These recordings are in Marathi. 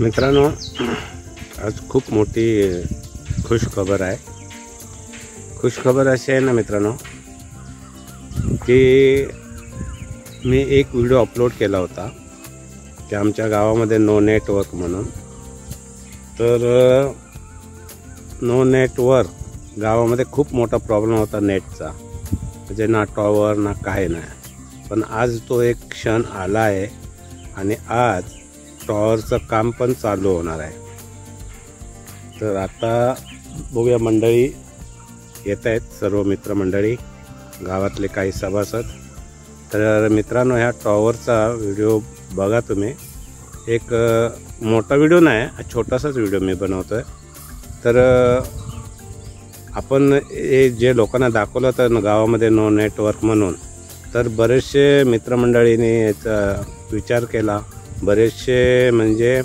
मित्रांनो, आज खूप मोठी खुश खबर आहे. खुश खबर अशी आहे ना मित्रांनो, की मी एक व्हिडिओ अपलोड केला होता की आमच्या गावामध्ये नो नेटवर्क म्हणून. तर नो नेटवर्क गावामध्ये खूप मोठा प्रॉब्लेम होता नेटचा, म्हणजे ना टॉवर ना काही नाही. पण आज तो एक क्षण आला आहे आणि आज टॉवरचं काम पण चालू होणार आहे. तर आता बघूया, मंडळी येत आहेत, सर्व मित्रमंडळी, गावातले काही सभासद. तर मित्रांनो, ह्या टॉवरचा व्हिडिओ बघा तुम्ही. एक मोठा व्हिडिओ नाही, छोटासाच व्हिडिओ मी बनवतो आहे. तर आपण हे जे लोकांना दाखवलं तर गावामध्ये नो नेटवर्क म्हणून, तर बरेचसे मित्रमंडळींनी याचा विचार केला. बरेचसे म्हणजे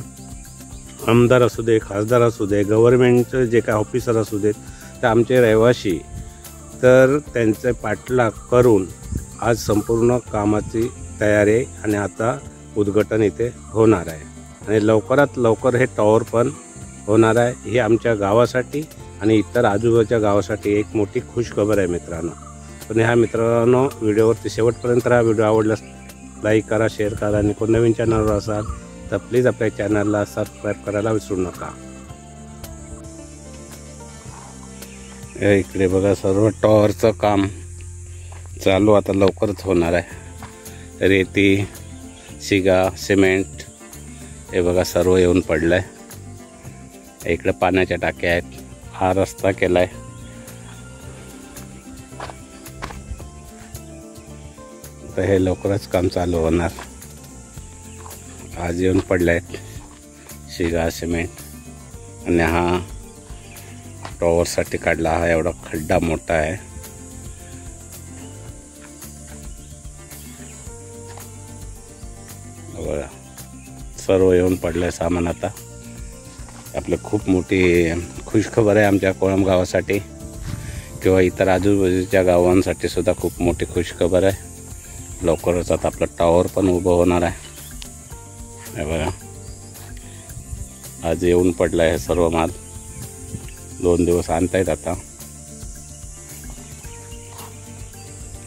आमदार असू दे, खासदार असू दे, गव्हर्नमेंटचे जे काय ऑफिसर असू देत, तर आमचे रहिवासी, तर त्यांचे पाठलाग करून आज संपूर्ण कामाची तयारी आहे आणि आता उद्घाटन इथे होणार आहे. आणि लवकरात लवकर हे टॉवर पण होणार आहे. ही आमच्या गावासाठी आणि इतर आजूबाजूच्या गावासाठी एक मोठी खुश खबर आहे मित्रांनो. पण ह्या मित्रांनो, व्हिडिओवरती शेवटपर्यंत हा व्हिडिओ आवडल्यास लाईक करा, शेअर करा, आणि कोण नवीन चॅनलवर असाल तर प्लीज आपल्या चॅनलला सबस्क्राईब करायला विसरू नका. इकडे बघा, सर्व टॉवरचं काम चालू आता लवकरच होणार आहे. रेती, शिगा, सिमेंट हे बघा सर्व येऊन पडलं आहे. इकडे पाण्याच्या टाक्या आहेत, हा रस्ता केला आहे. तर हे लवकरच काम चालू होणार. आज येऊन पडले आहेत शिगा, सिमेंट. आणि हा टॉवरसाठी काढला, हा एवढा खड्डा मोठा आहे. बघा, सर्व येऊन पडले सामान. आता आपलं खूप मोठी खुशखबर आहे आमच्या कोळम गावासाठी, किंवा इतर आजूबाजूच्या गावांसाठी सुद्धा खूप मोठी खुशखबर आहे. लवकरच आता आपलं टॉवर पण उभं होणार आहे. हे बघा, आज येऊन पडलं आहे सर्व माल. 2 दिवस आणतायत. आता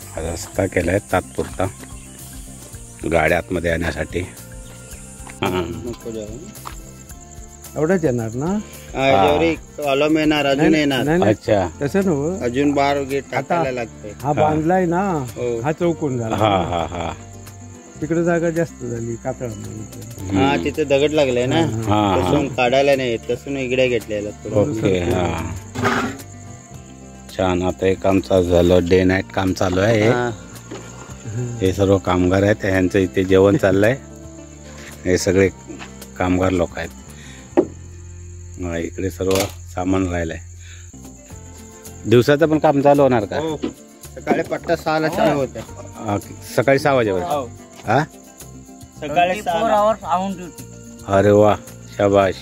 हा रस्ता केला आहे तात्पुरता गाड्या आतमध्ये येण्यासाठी. एवढंच येणार ना? कॉलम येणार, अजून येणार. अच्छा, तसं नव्ह, अजून बार गेट टाकायला लागते. हा बांधलाय ना, हा चौकोन झाला. हा हा हा, तिकडे जागा जास्त झाली कातळा. हा, तिथे दगड लागले ना, हा. तसून काढायला नाही, तसून इकडे घेतलेलं. ओके, हा, छान. आता हे काम चालू झालं, डे नाईट काम चालू आहे. हे सर्व कामगार आहेत, ह्यांचं इथे जेवण चाललंय. हे सगळे कामगार लोक आहेत. इकडे सर्व सामान राहिलंय. दिवसाचं पण काम चालू होणार का? सकाळी पट्टा 6ला चालू होते. सकाळी 6 वाजेवर? हा, सकाळी 6. अरे वा, शाबाश.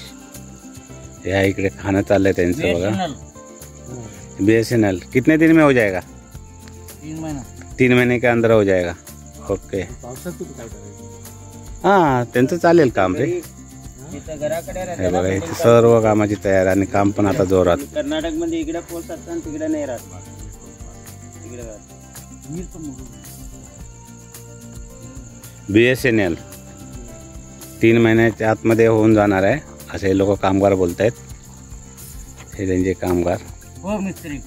या इकडे खाणं चाललंय त्यांचं बघा. BSNL कितने दिन में हो जाएगा? 3 महीने के अंदर हो जाएगा. ओके, हा, त्यांचं चालेल काम रे. हे बघा, इथे सर्व कामाची तयारी आणि काम पण आता जोरात. कर्नाटक मध्ये इकडे पोहोचतात आणि तिकडे नाही राहत. BSNL 3 महिन्याच्या आतमध्ये होऊन जाणार आहे, असे हे लोक कामगार बोलत आहेत. हे त्यांचे कामगार. हो मिस्त्री,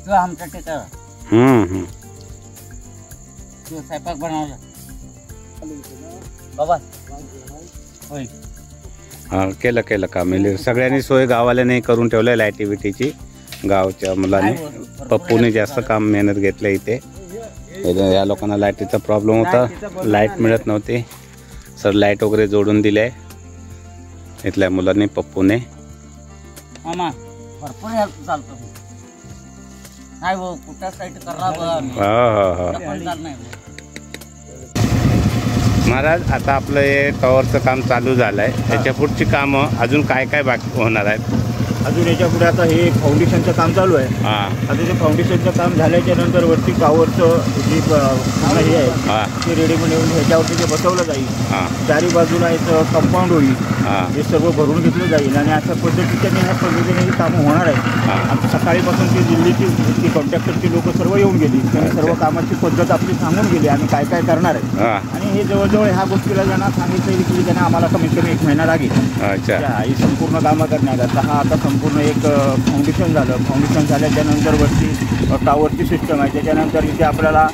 तो आमचा टेका स्वयंपाक बनवला बाबा. हा, केलं काम. सगळ्यांनी सोय गावाल्याने करून ठेवलं लाईटी बिटीची. गावच्या मुलांनी, पप्पूने जास्त काम मेहनत घेतलं इथे. या लोकांना लाईटीचा प्रॉब्लेम होता, लाईट मिळत नव्हती. सर लाईट वगैरे जोडून दिले इथल्या मुलांनी, पप्पूने. भरपूर हेल्प चालतो. नाही भाऊ, कुठं साईट करा महाराज. आता आपलं हे टॉवरचं काम चालू झालं आहे. त्याच्या पुढची कामं अजून काय काय बाकी होणार आहेत? अजून याच्या पुढे आता हे फाउंडेशनचं काम चालू आहे. हां आता ते फाउंडेशनचं काम झाल्याच्या नंतर वरती टॉवरचं जे पूर्ण हे आहे हां ते रेडीमेड येऊन ह्याच्यावरती ते बसवलं जाईल. हां चारी बाजूला याचं कंपाऊंड होईल. हां हे सर्व भरून घेतलं जाईल आणि अशा पद्धतीने ह्या पद्धतीने ही कामं होणार आहेत. हां आता सकाळीपासून ती दिल्लीची कॉन्ट्रॅक्टरची लोक सर्व येऊन गेली. त्यांनी सर्व कामाची पद्धत आपली सांगून गेली आम्ही काय काय करणार आहे. हां आणि हे जवळजवळ ह्या गोष्टीला ज्यांना सांगितलं की त्यांना आम्हाला कमीत कमी 1 महिना लागेल अच्छा ही संपूर्ण कामं करण्यात. आता हा आता संपूर्ण एक फाउंडेशन झालं. फाउंडेशन झाल्याच्या नंतर वरती टॉवरची सिस्टम आहे. त्याच्यानंतर इथे आपल्याला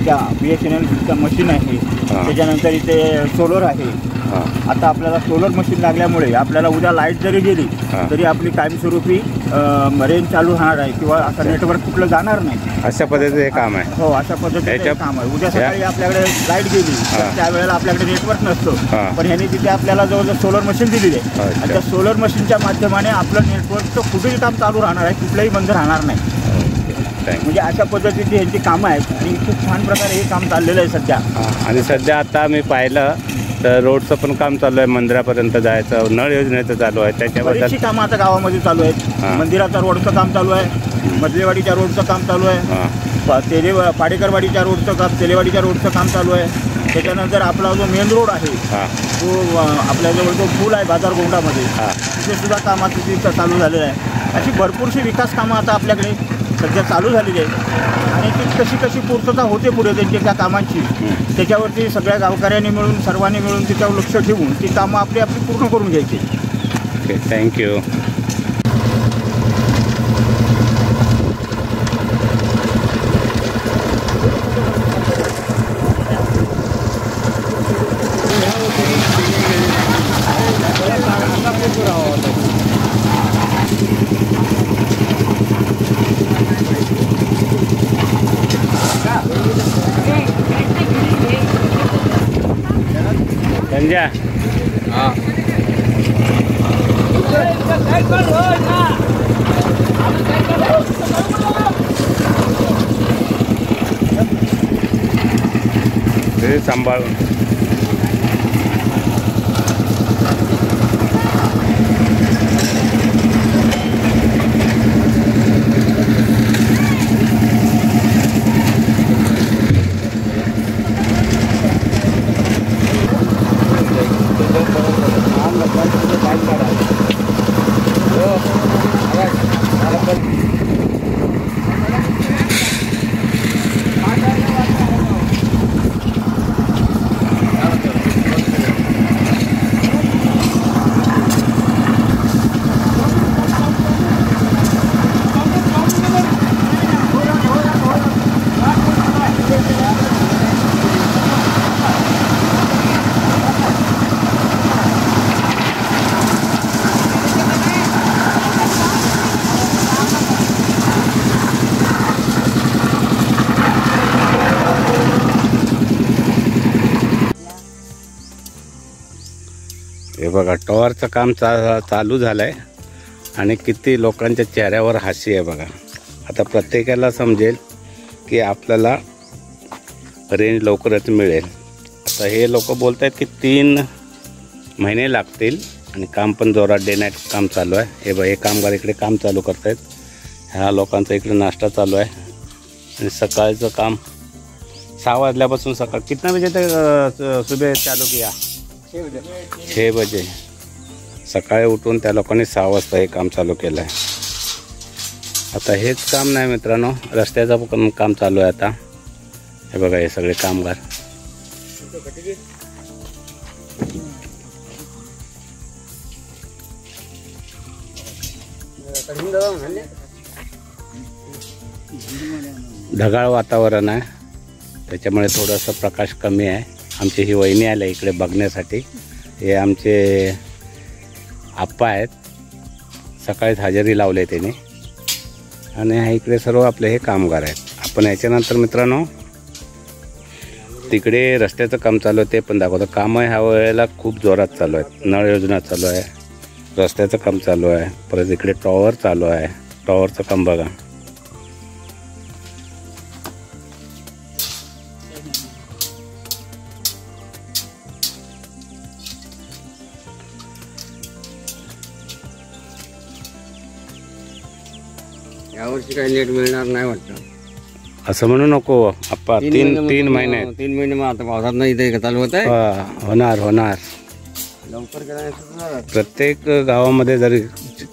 त्या BSNL मशीन आहे. त्याच्यानंतर इथे सोलर आहे. हां आता आपल्याला सोलर मशीन लागल्यामुळे आपल्याला उद्या लाईट जरी गेली तरी आपली कायमस्वरूपी रेंज चालू राहणार आहे किंवा आता नेटवर्क कुठलं जाणार नाही. अशा पद्धतीचं हे काम आहे. हो अशा पद्धतीचं हे काम आहे. उद्या सकाळी आपल्याकडे लाईट गेली तर त्यावेळेला आपल्याकडे नेटवर्क नसतं. पण ह्यांनी तिथे आपल्याला जवळजवळ सोलर मशीन दिलेली आहे आणि त्या सोलर मशीनच्या माध्यमाने आपलं नेटवर्कचं कुठेही काम चालू राहणार आहे. कुठलंही बंद राहणार नाही. म्हणजे अशा पद्धतीची ह्यांची कामं आहेत आणि खूप छान प्रकारे हे काम चाललेलं आहे सध्या. आणि सध्या आता मी पाहिलं तर रोडचं पण काम चालू आहे. मंदिरापर्यंत जायचं नळ योजनेचं चालू आहे. त्याच्याबद्दल बरीचशी कामं आता गावामध्ये चालू आहेत. मंदिराचा रोडचं काम चालू आहे. मधलेवाडीच्या रोडचं काम चालू आहे. पाडेकरवाडीच्या रोडचं काम तेलेवाडीच्या रोडचं काम चालू आहे. त्याच्यानंतर आपला जो मेन रोड आहे तो आपल्याजवळ जो पूल आहे बाजारगोंडामध्ये तिथे सुद्धा काम आता तिथं चालू झालेलं आहे. अशी भरपूरशी विकास कामं आता आपल्याकडे सध्या चालू झालेली आहे आणि ती कशी कशी पूर्तता होते पुढे त्यांच्या त्या कामांची त्याच्यावरती सगळ्या गावकऱ्यांनी मिळून सर्वांनी मिळून त्याच्यावर लक्ष ठेवून ती कामं आपली आपली पूर्ण करून घ्यायची. Okay thank you. संजय ते सांभाळून हे बघा टॉवरचं काम चालू झालं आहे आणि किती लोकांच्या चेहऱ्यावर हास्य आहे बघा. आता प्रत्येकाला समजेल की आपल्याला रेंज लवकरच मिळेल. आता हे लोक बोलत आहेत की 3 महिने लागतील आणि काम पण जोरात डे नाईट काम चालू आहे. हे बघा हे कामगार इकडे काम चालू करत आहेत. ह्या लोकांचा इकडे नाश्ता चालू आहे आणि सकाळचं काम 6 वाजल्यापासून सकाळ कितना बजे तक सुबह चालू किया 6 बजे. सकाळी उठून त्या लोकांनी 6 वाजता हे काम चालू केलं आहे. आता हेच काम नाही मित्रांनो, रस्त्याचं पण काम चालू आहे आता. हे बघा हे सगळे कामगार ढगाळ वातावरण आहे त्याच्यामुळे थोडंसं प्रकाश कमी आहे. आमची ही वहिनी आल्या इकडे बघण्यासाठी. हे आमचे आप्पा आहेत, सकाळीच हजेरी लावले त्याने आणि हा इकडे सर्व आपले हे कामगार आहेत. आपण याच्यानंतर मित्रांनो तिकडे रस्त्याचं काम चालू आहे ते पण दाखवतो. कामं ह्या वेळेला खूप जोरात चालू आहेत. नळ योजना चालू आहे, रस्त्याचं काम चालू आहे, परत इकडे टॉवर चालू आहे. टॉवरचं काम बघा. यावर्षी काही नेट मिळणार नाही वाटतं. असं म्हणू नको आप्पा. तीन महिने 3 महिने मग आता पावसात नाही इथे चालू होत आहे. होणार लवकर केला नाही तर होणार. प्रत्येक गावामध्ये जरी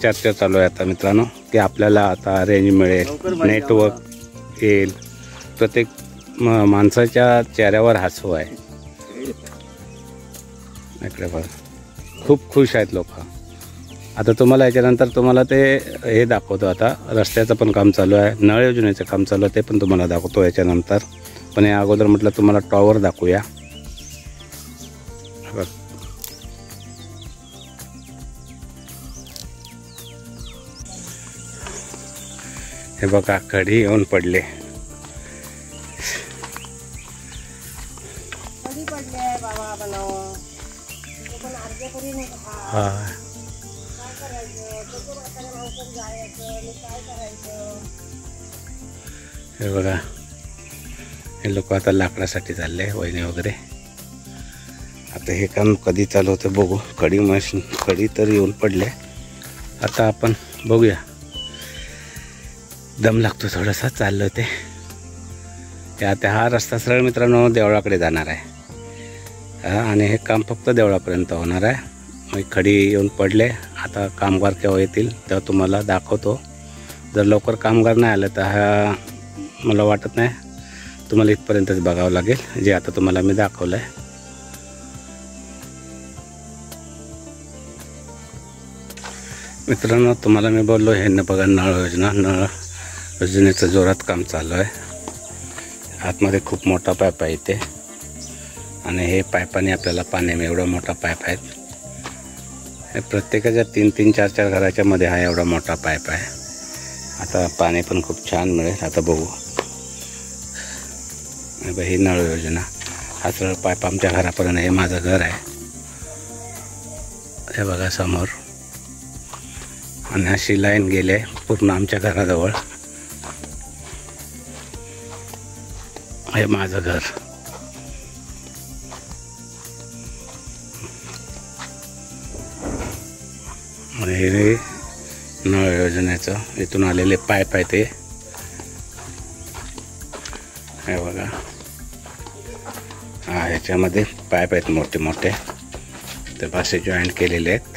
चर्चा चालू आहे आता मित्रांनो, की आपल्याला आता रेंज मिळेल, नेटवर्क येईल. प्रत्येक माणसाच्या चेहऱ्यावर हसू आहे. इकडे बघा, खूप खुश आहेत लोक. आता तुम्हाला याच्यानंतर तुम्हाला ते हे दाखवतो. आता रस्त्याचं पण काम चालू आहे, नळ योजनेचं काम चालू आहे, ते पण तुम्हाला दाखवतो याच्यानंतर. पण या अगोदर म्हटलं तुम्हाला टॉवर दाखवूया. बघ, हे बघा कढी येऊन पडले. हा, हे बघा हे लोक आता लाकडासाठी चालले, वहिनी वगैरे. आता हे काम कधी चालू होतं बघू. कढी तर येऊन पडले. आता आपण बघूया. दम लागतो थोडासा, चाललं ते. आता हा रस्ता सरळ मित्रांनो देवळाकडे जाणार आहे. आणि हे काम फक्त देवळापर्यंत होणार आहे. मग खडी येऊन पडले. आता कामगार केव्हा येतील तेव्हा तुम्हाला दाखवतो. जर लवकर कामगार नाही आलं तर हा मला वाटत नाही, तुम्हाला इथपर्यंतच बघावं लागेल, जे आता तुम्हाला मी दाखवलं आहे. मित्रांनो तुम्हाला मी बोललो हे न बघा नळ योजनेचं जोरात काम चालू आहे. आतमध्ये खूप मोठा पाईप आहे इथे, आणि हे पाईपाने आपल्याला पाणी एवढा मोठा पाईप आहे. हे प्रत्येकाच्या 3-3, 4-4 घराच्या मध्ये हा एवढा मोठा पाईप आहे. आता पाणी पण खूप छान मिळेल. आता बघू. ही नळ योजना, हा सरळ पाईप आमच्या घरापर्यंत. हे माझं घर आहे, हे बघा समोर. आणि अशी लाईन गेले पूर्ण आमच्या घराजवळ. हे माझं घर. हे नळ योजनेचं इथून आलेले पाईप आहे ते. हे बघा, हा ह्याच्यामध्ये पाईप आहेत मोठे मोठे, ते पासे जॉईंट केलेले आहेत.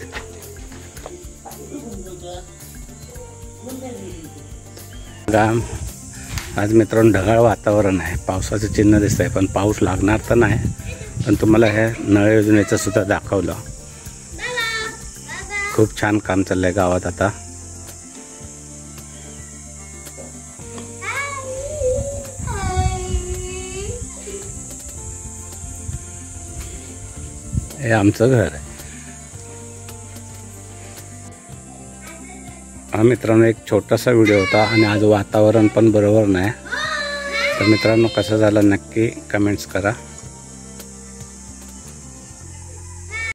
आज मित्रांनो ढगाळ वातावरण आहे, पावसाचं चिन्ह दिसत आहे, पण पाऊस लागणार तर नाही. पण तुम्हाला हे नळ योजनेचं सुद्धा दाखवलं. खूप छान काम चाललंय गावात आता. हे आमचं घर आहे. हा मित्रांनो एक छोटासा व्हिडिओ होता, आणि आज वातावरण पण बरोबर नाही. तर मित्रांनो कसं झालं नक्की कमेंट्स करा.